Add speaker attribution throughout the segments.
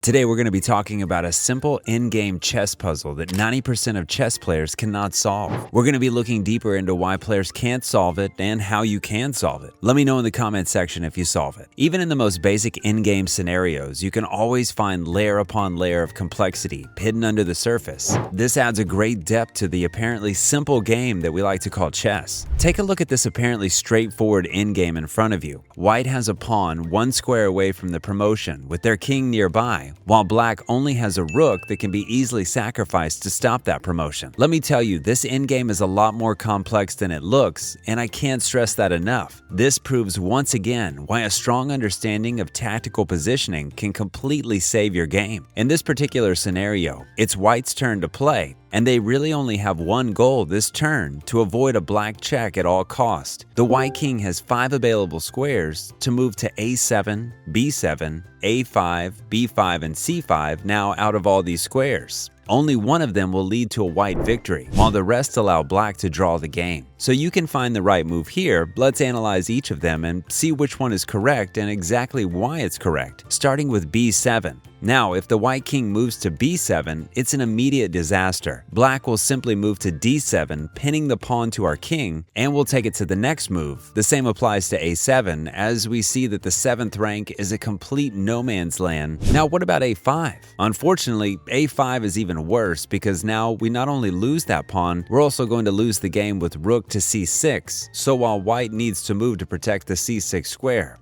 Speaker 1: Today we're going to be talking about a simple in-game chess puzzle that 90% of chess players cannot solve. We're going to be looking deeper into why players can't solve it and how you can solve it. Let me know in the comment section if you solve it. Even in the most basic in-game scenarios, you can always find layer upon layer of complexity hidden under the surface. This adds a great depth to the apparently simple game that we like to call chess. Take a look at this apparently straightforward in-game in front of you. White has a pawn one square away from the promotion with their king nearby, while black only has a rook that can be easily sacrificed to stop that promotion. Let me tell you, this endgame is a lot more complex than it looks, and I can't stress that enough. This proves once again why a strong understanding of tactical positioning can completely save your game. In this particular scenario, it's white's turn to play, and they really only have one goal this turn: to avoid a black check at all cost. The white king has 5 available squares to move to a7, b7, a5, b5, and c5 now out of all these squares. Only one of them will lead to a white victory, while the rest allow black to draw the game. So you can find the right move here. Let's analyze each of them and see which one is correct and exactly why it's correct, starting with b7. Now, if the white king moves to b7, it's an immediate disaster. Black will simply move to d7, pinning the pawn to our king, and we'll take it to the next move. The same applies to a7, as we see that the 7th rank is a complete no man's land. Now, what about a5? Unfortunately, a5 is even worse, because now we not only lose that pawn, we're also going to lose the game with rook to c6, so while white needs to move to protect the c6 square.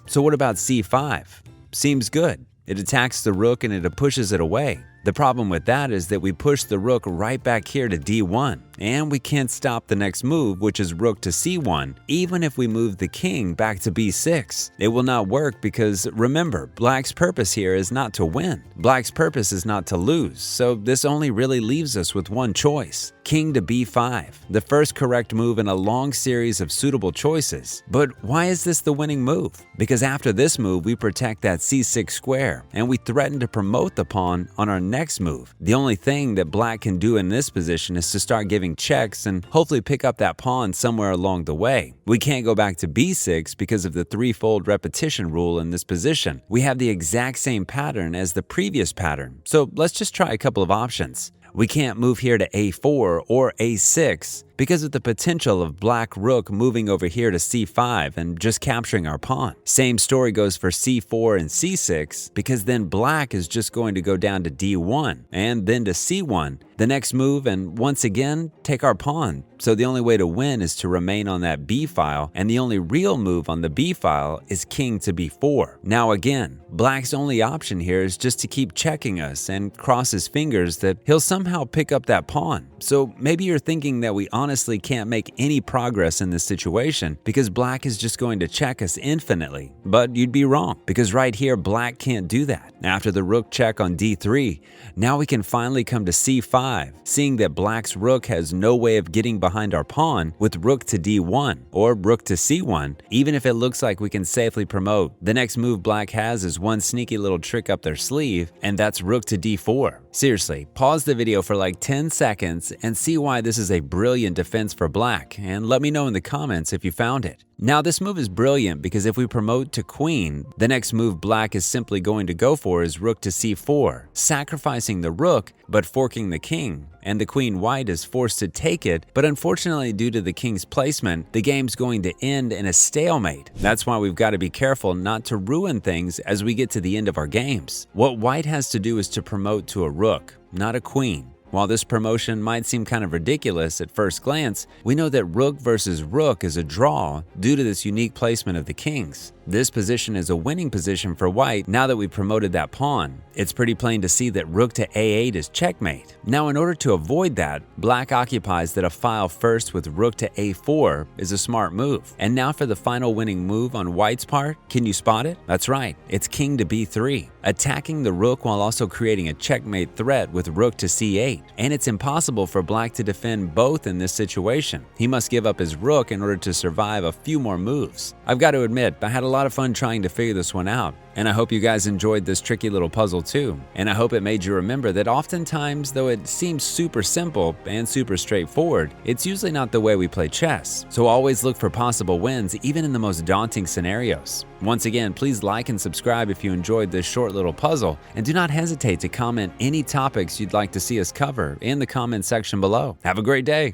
Speaker 1: So what about c5? Seems good. It attacks the rook and it pushes it away. The problem with that is that we push the rook right back here to d1, and we can't stop the next move, which is rook to c1, even if we move the king back to b6. It will not work because, remember, black's purpose here is not to win. Black's purpose is not to lose, so this only really leaves us with one choice: king to b5, the first correct move in a long series of suitable choices. But why is this the winning move? Because after this move, we protect that c6 square, and we threaten to promote the pawn on our next move. The only thing that black can do in this position is to start giving checks and hopefully pick up that pawn somewhere along the way. We can't go back to b6 because of the threefold repetition rule in this position. We have the exact same pattern as the previous pattern, so let's just try a couple of options. We can't move here to a4 or a6 because of the potential of black rook moving over here to c5 and just capturing our pawn. Same story goes for c4 and c6, because then black is just going to go down to d1 and then to c1, the next move, and once again take our pawn. So the only way to win is to remain on that b file, and the only real move on the b file is king to b4. Now again, black's only option here is just to keep checking us and cross his fingers that he'll somehow pick up that pawn. So maybe you're thinking that we honestly can't make any progress in this situation because black is just going to check us infinitely. But you'd be wrong, because right here black can't do that. After the rook check on d3, now we can finally come to c5, seeing that black's rook has no way of getting behind our pawn with rook to d1 or rook to c1, even if it looks like we can safely promote. The next move black has is one sneaky little trick up their sleeve, and that's rook to d4. Seriously, pause the video for like 10 seconds and see why this is a brilliant defense for black, and let me know in the comments if you found it. Now, this move is brilliant because if we promote to queen, the next move black is simply going to go for is rook to c4, sacrificing the rook but forking the king, and the queen white is forced to take it, but unfortunately due to the king's placement, the game's going to end in a stalemate. That's why we've got to be careful not to ruin things as we get to the end of our games. What white has to do is to promote to a rook, not a queen. While this promotion might seem kind of ridiculous at first glance, we know that rook versus rook is a draw due to this unique placement of the kings. This position is a winning position for white now that we promoted that pawn. It's pretty plain to see that rook to a8 is checkmate. Now, in order to avoid that, black occupies that a file first with rook to a4 is a smart move. And now for the final winning move on white's part, can you spot it? That's right, it's king to b3, attacking the rook while also creating a checkmate threat with rook to c8. And it's impossible for black to defend both in this situation. He must give up his rook in order to survive a few more moves. I've got to admit, I had a lot of fun trying to figure this one out, And I hope you guys enjoyed this tricky little puzzle too. And I hope it made you remember that oftentimes, though it seems super simple and super straightforward, it's usually not the way we play chess. So always look for possible wins, even in the most daunting scenarios. Once again, please like and subscribe if you enjoyed this short little puzzle, and do not hesitate to comment any topics you'd like to see us cover in the comment section below. Have a great day.